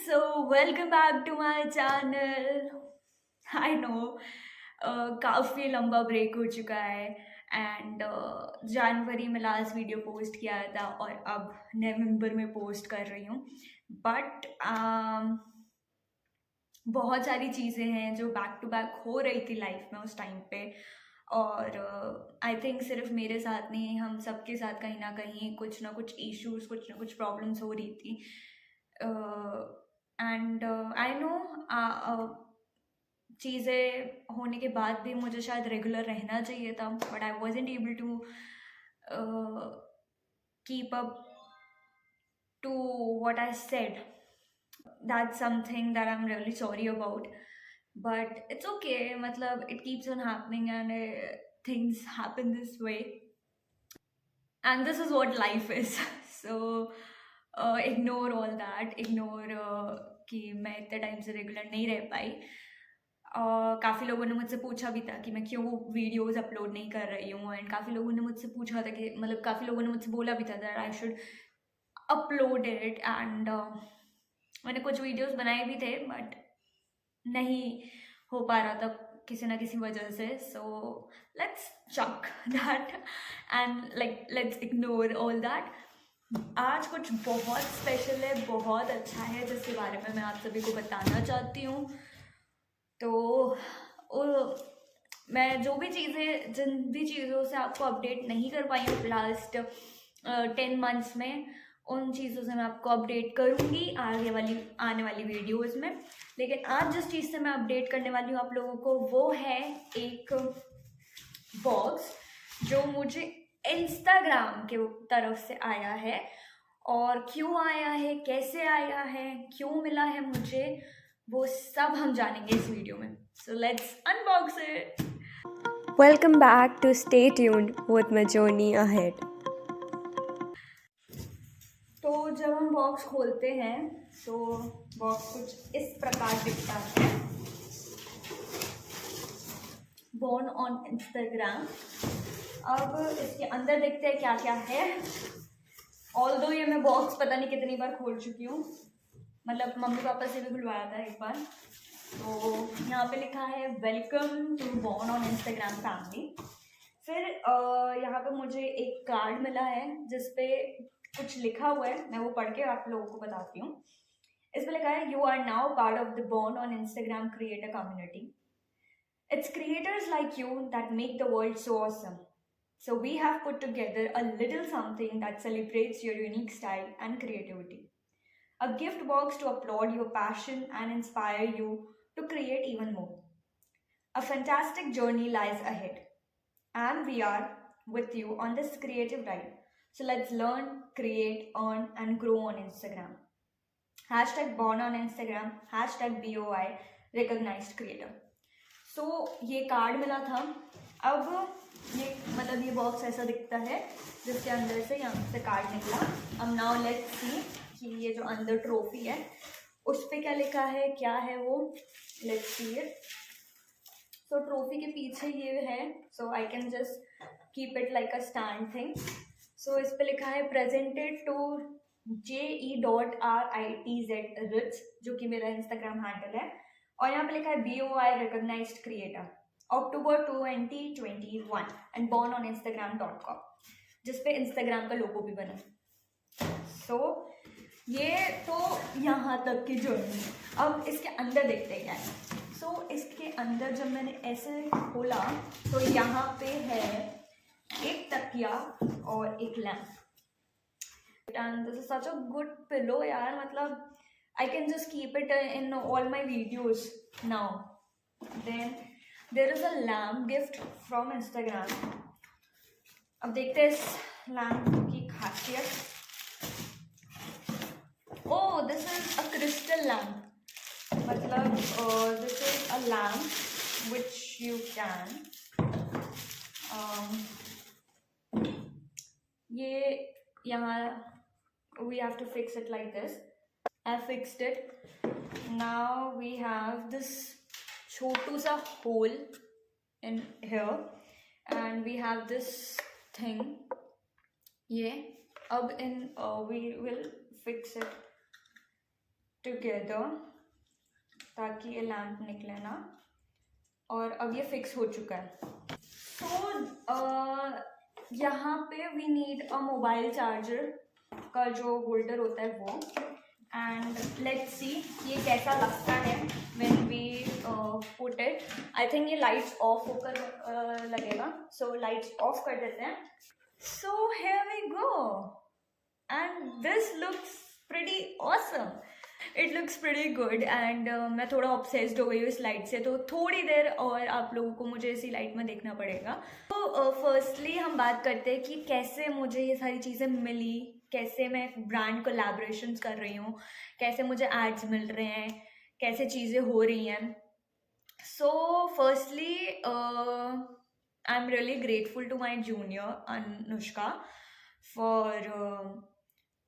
So welcome back to my channel. I know काफ़ी लंबा break हो चुका है एंड जनवरी में लास्ट वीडियो पोस्ट किया था और अब नवंबर में पोस्ट कर रही हूँ बट बहुत सारी चीज़ें हैं जो बैक टू बैक हो रही थी लाइफ में उस टाइम पे और आई थिंक सिर्फ मेरे साथ नहीं, हम सबके साथ कहीं ना कुछ इश्यूज, कुछ ना कुछ प्रॉब्लम्स हो रही थी एंड आई नो चीज़ें होने के बाद भी मुझे शायद रेगुलर रहना चाहिए था but I wasn't able to keep up to what I said. That's something that I'm really sorry about. But it's okay. Matlab, it keeps on happening and things happen this way. And this is what life is. So ignore all that. Ignore कि मैं इतने time से regular नहीं रह पाई. काफ़ी लोगों ने मुझसे पूछा भी था कि मैं क्यों वीडियोस अपलोड नहीं कर रही हूँ एंड काफ़ी लोगों ने मुझसे पूछा था कि मतलब काफ़ी लोगों ने मुझसे बोला भी था that I should upload it and मैंने कुछ वीडियोस बनाए भी थे बट नहीं हो पा रहा था किसी ना किसी वजह से. So let's chuck that and like let's ignore all that. आज कुछ बहुत स्पेशल है, बहुत अच्छा है जिसके बारे में मैं आप सभी को बताना चाहती हूँ. तो मैं जो भी चीज़ें, जिन भी चीज़ों से आपको अपडेट नहीं कर पाई हूँ लास्ट 10 मंथ्स में, उन चीज़ों से मैं आपको अपडेट करूँगी आने वाली वीडियोस में. लेकिन आज जिस चीज़ से मैं अपडेट करने वाली हूँ आप लोगों को वो है एक बॉक्स जो मुझे इंस्टाग्राम के तरफ से आया है. और क्यों आया है, कैसे आया है, क्यों मिला है मुझे, वो सब हम जानेंगे इस वीडियो में. So let's unbox it. Welcome back to Stay Tuned with my journey ahead. तो जब हम बॉक्स खोलते हैं तो बॉक्स कुछ इस प्रकार दिखता है. Born on Instagram. अब इसके अंदर देखते हैं क्या क्या है. ऑल्दो ये मैं बॉक्स पता नहीं कितनी बार खोल चुकी हूँ, मतलब मम्मी पापा से भी खुलवाया था एक बार. तो यहाँ पे लिखा है welcome to Born on Instagram family. फिर यहाँ पे मुझे एक कार्ड मिला है जिसपे कुछ लिखा हुआ है, मैं वो पढ़ के आप लोगों को बताती हूँ. इस पे लिखा है you are now part of the Born on Instagram creator community. It's creators like you that make the world so awesome. So we have put together a little something that celebrates your unique style and creativity. A gift box to applaud your passion and inspire you to create even more. A fantastic journey lies ahead, and we are with you on this creative ride. So let's learn, create, earn, and grow on Instagram. Hashtag born on Instagram, hashtag BOI, recognized creator. सो ये card मिला था. अब ये मतलब ये box ऐसा दिखता है जिसके अंदर से यहाँ से कार्ड निकला. अब नाउ लेट्स सी कि ये जो अंदर ट्रॉफी है उस पर क्या लिखा है, क्या है वो. Let's see it. So trophy के पीछे ये है, so I can just keep it like a stand thing. So इस पर लिखा है प्रेजेंटेड टू JE.RITZ रिच, जो कि मेरा इंस्टाग्राम हैंडल है. और यहाँ पे लिखा है BOI recognised creator October 2021 and Born on Instagram.com, जिसपे इंस्टाग्राम का लोगो भी बना. सो ये तो यहाँ तक की जर्नी. अब इसके अंदर देखते हैं क्या है. सो इसके अंदर जब मैंने ऐसे खोला तो यहाँ पे है एक तकिया और एक lamp. And this is such a good pillow यार. मतलब I can just keep it in all my videos now. Then there is a lamp gift from Instagram. अब देखते हैं इस लैम्प की खासियत. Oh, this is a crystal lamp. मतलब this is a lamp which you can ये यहाँ we have to fix it like this. I fixed it. Now we have this छोटू सा hole in here and we have this thing. ये अब we will fix it together ताकि ये lamp निकले ना। और अब ये फिक्स हो चुका है। तो यहाँ पे we need a mobile charger का जो होल्डर होता है वो। एंड लेट्स सी ये कैसा लगता है when we put it. I think ये लाइट्स ऑफ होकर लगेगा, सो लाइट्स ऑफ कर देते हैं। So here we go and this looks pretty awesome. It looks pretty good and मैं थोड़ा ऑब्सेस्ड हो गई हूँ इस लाइट से, तो थोड़ी देर और आप लोगों को मुझे इसी लाइट में देखना पड़ेगा। तो फर्स्टली हम बात करते हैं कि कैसे मुझे ये सारी चीज़ें मिली, कैसे मैं ब्रांड कोलैबोरेशंस कर रही हूँ, कैसे मुझे एड्स मिल रहे हैं, कैसे चीज़ें हो रही हैं। So firstly I am really grateful to my junior Anushka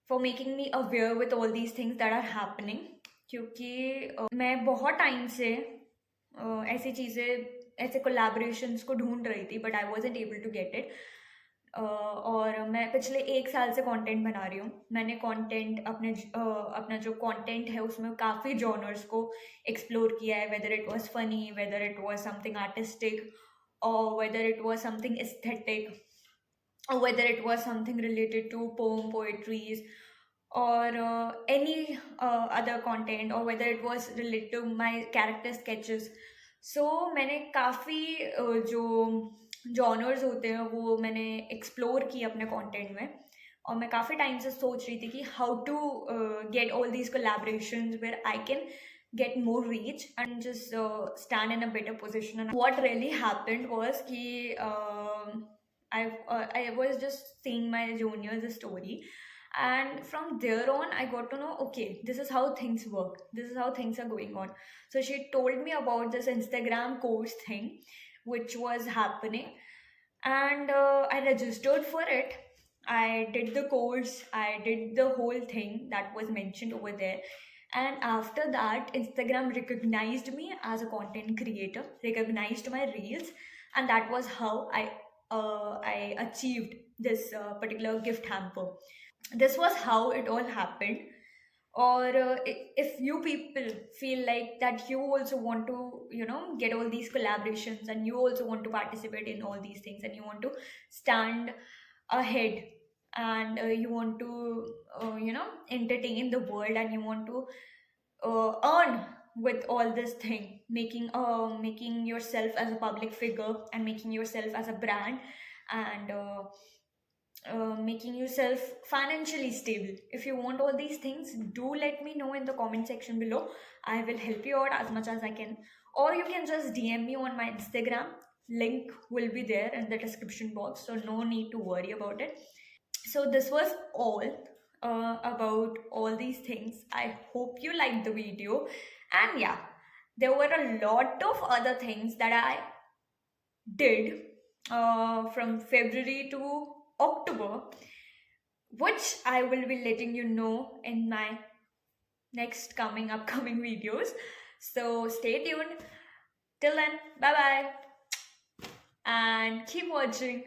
for making me aware with all these things that are happening। क्योंकि मैं बहुत टाइम से ऐसी चीज़ें, ऐसे कोलैबोरेशंस को ढूंढ रही थी, but I wasn't able to get it. और मैं पिछले 1 साल से कंटेंट बना रही हूँ। मैंने कंटेंट अपना जो कंटेंट है उसमें काफ़ी जॉनर्स को एक्सप्लोर किया है, whether it was funny, whether it was something artistic, और whether it was something aesthetic, or whether it was something related to poetries or any other content, or whether it was related to my character sketches। So मैंने काफ़ी जो genres होते हैं वो मैंने explore किए अपने कंटेंट में। और मैं काफ़ी टाइम से सोच रही थी कि how to get all these collaborations where I can get more reach and just stand in a better position। And what really happened was कि I was just seeing my junior's story, and from there on I got to know, okay, this is how things work, this is how things are going on। So she told me about this Instagram course thing which was happening, and I registered for it। I did the course, I did the whole thing that was mentioned over there, and after that Instagram recognized me as a content creator, recognized my reels, and that was how I achieved this particular gift hamper। This was how it all happened। Or if you people feel like that you also want to, get all these collaborations, and you also want to participate in all these things, and you want to stand ahead, and you want to entertain the world, and you want to earn with all this thing, making yourself as a public figure, and making yourself as a brand, and making yourself financially stable. If you want all these things, do let me know in the comment section below. I will help you out as much as I can, or you can just DM me on my Instagram. Link will be there in the description box, so no need to worry about it। So this was all about all these things। I hope you liked the video, and yeah, there were a lot of other things that I did from February to October, which I will be letting you know in my next upcoming videos। So stay tuned. Till then, bye bye, and keep watching।